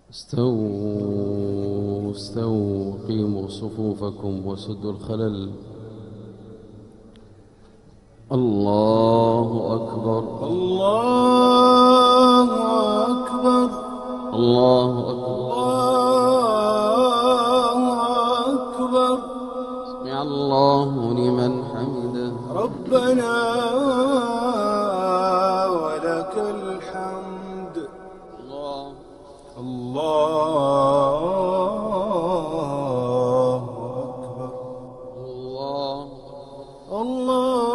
استووا استووا قيموا صفوفكم وسدوا الخلل. الله أكبر. الله أكبر. الله أكبر. الله أكبر. سمع الله لمن حمده. ربنا ولك الحمد. الله الله أكبر. الله الله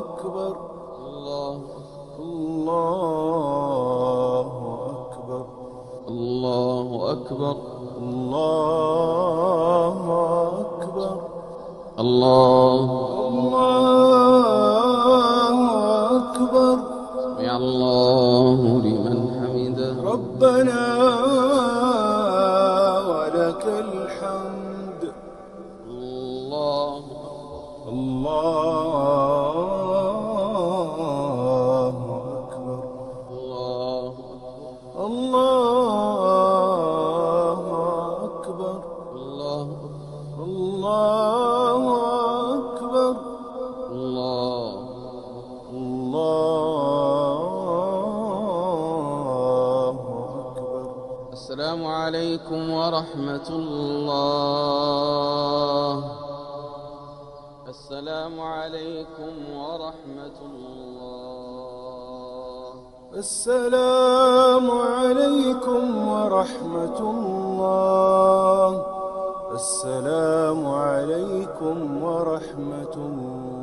أكبر. الله الله أكبر. الله أكبر. الله أكبر. الله الله أكبر. سمع الله لمن حمده. ربنا ولك الحمد. الله الله أكبر. الله الله أكبر. الله الله أكبر. الله الله أكبر. السلام عليكم ورحمة الله. السلام عليكم ورحمة الله. السلام عليكم ورحمة الله. السلام عليكم ورحمة الله.